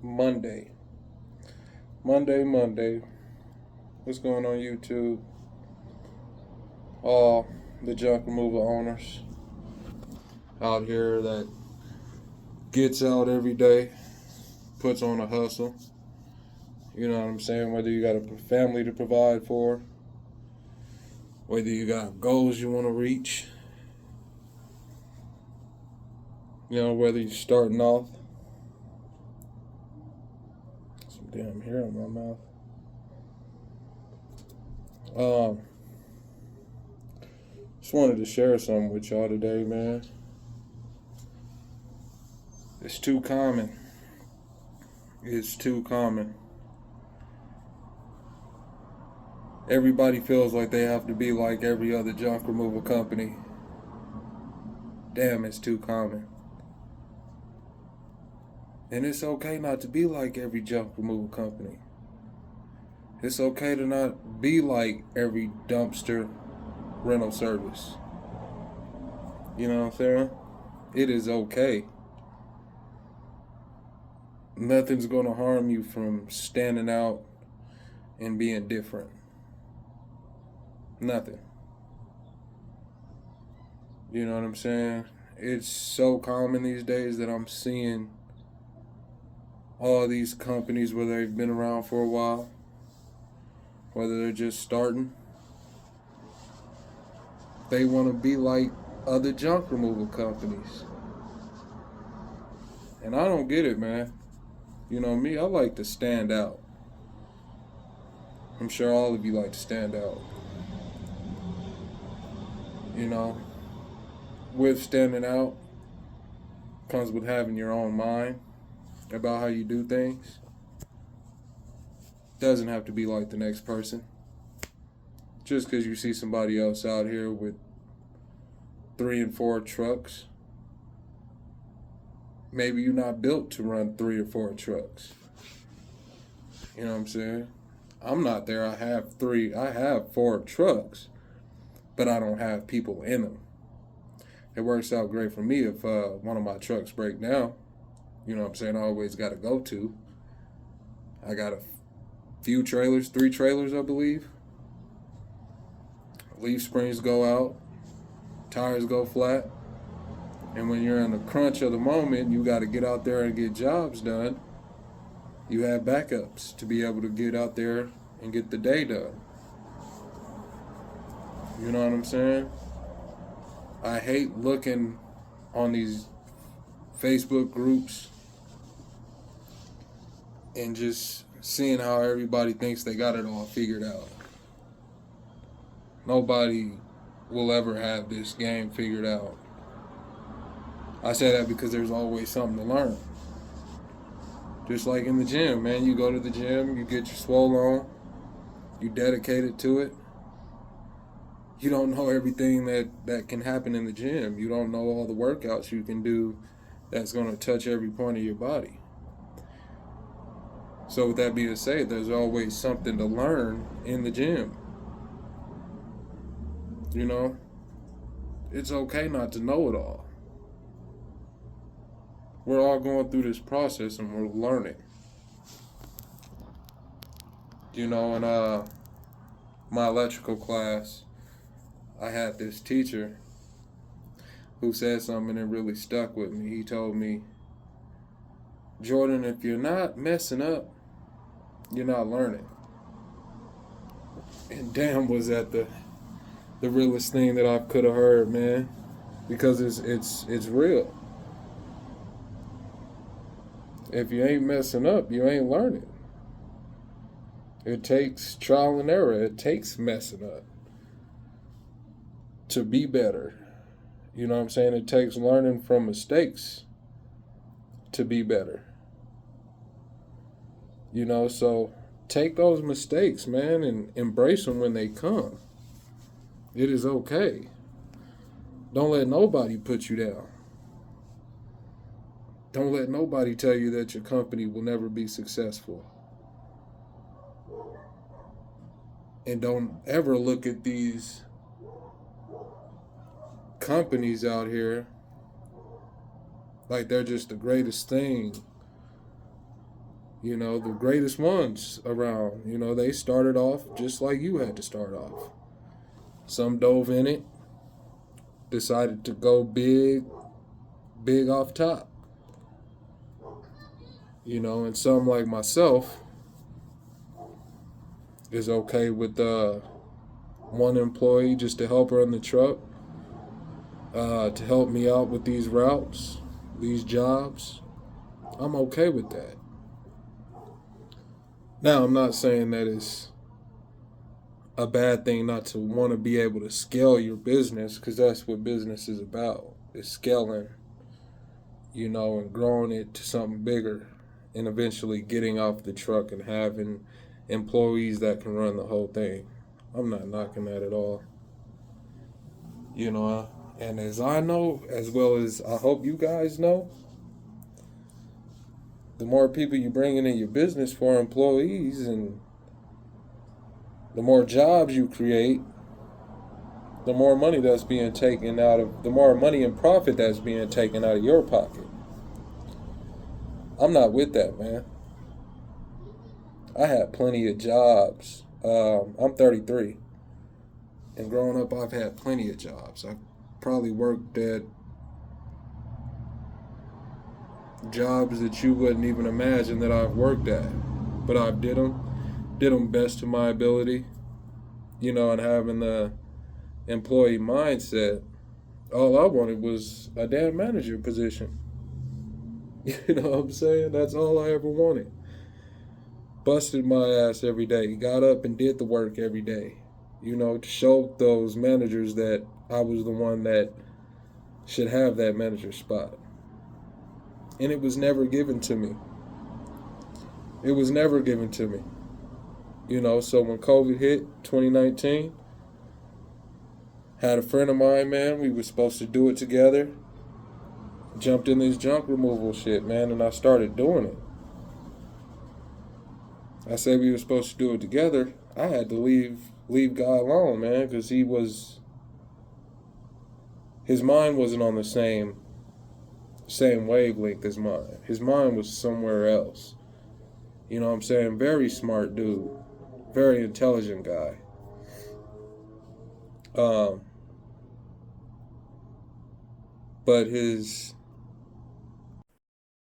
Monday. Monday. What's going on YouTube? All the junk removal owners out here that gets out every day, puts on a hustle. You know what I'm saying? Whether you got a family to provide for, whether you got goals you want to reach, whether you're starting off. Some damn hair in my mouth. Just wanted to share something with y'all today, man. It's too common. Everybody feels like they have to be like every other junk removal company. Damn, it's too common. And it's okay not to be like every junk removal company. It's okay to not be like every dumpster rental service. You know what I'm saying? It is okay. Nothing's going to harm you from standing out and being different. Nothing. You know what I'm saying? It's so common these days that I'm seeing all these companies, whether they've been around for a while, whether they're just starting, they want to be like other junk removal companies. And I don't get it, man. You know me, I like to stand out. I'm sure all of you like to stand out. With standing out comes with having your own mind about how you do things. Doesn't have to be like the next person. Just because you see somebody else out here with 3 and 4 trucks, maybe you're not built to run 3 or 4 trucks. You know what I'm saying? I'm not there. I have 4 trucks, but I don't have people in them. It works out great for me if one of my trucks break down. You know what I'm saying? I always got to go to. I got a few trailers, 3 trailers, I believe. Leaf springs go out, tires go flat. And when you're in the crunch of the moment, you got to get out there and get jobs done. You have backups to be able to get out there and get the day done. You know what I'm saying? I hate looking on these Facebook groups and just seeing how everybody thinks they got it all figured out. Nobody will ever have this game figured out. I say that because there's always something to learn. Just like in the gym, man. You go to the gym, you get your swole on, you dedicated to it. You don't know everything that can happen in the gym. You don't know all the workouts you can do that's going to touch every point of your body. So with that being said, there's always something to learn in the gym. It's okay not to know it all. We're all going through this process and we're learning. In my electrical class, I had this teacher who said something that really stuck with me. He told me, Jordan, if you're not messing up, you're not learning. And damn, was that the realest thing that I could have heard, man. Because it's real. If you ain't messing up, you ain't learning. It takes trial and error. It takes messing up to be better. You know what I'm saying? It takes learning from mistakes to be better. So take those mistakes, man, and embrace them when they come. It is okay. Don't let nobody put you down. Don't let nobody tell you that your company will never be successful. And don't ever look at these companies out here like they're just the greatest thing You know, the greatest ones around, you know, they started off just like you had to start off. Some dove in it, decided to go big, big off top. You know, and some like myself is okay with one employee just to help run the truck, to help me out with these routes, these jobs. I'm okay with that. Now, I'm not saying that it's a bad thing not to want to be able to scale your business, because that's what business is about, is scaling, you know, and growing it to something bigger, and eventually getting off the truck and having employees that can run the whole thing. I'm not knocking that at all. You know, and as I know, as well as I hope you guys know, the more people you bring in your business for employees, and the more jobs you create, the more money that's being taken out of, the more money and profit that's being taken out of your pocket. I'm not with that, man. I had plenty of jobs. I'm 33, and growing up, I've had plenty of jobs. I've probably worked at jobs that you wouldn't even imagine that I've worked at, but I did them best to my ability, you know, and having the employee mindset. All I wanted was a damn manager position. You know what I'm saying? That's all I ever wanted. Busted my ass every day, got up and did the work every day, you know, to show those managers that I was the one that should have that manager spot. And it was never given to me. It was never given to me. You know, so when COVID hit 2019, had a friend of mine, man, we were supposed to do it together. Jumped in this junk removal shit, man, and I started doing it. I said we were supposed to do it together. I had to leave God alone, man, because his mind wasn't on the same wavelength as mine. His mind was somewhere else. You know what I'm saying? Very smart dude, very intelligent guy. But his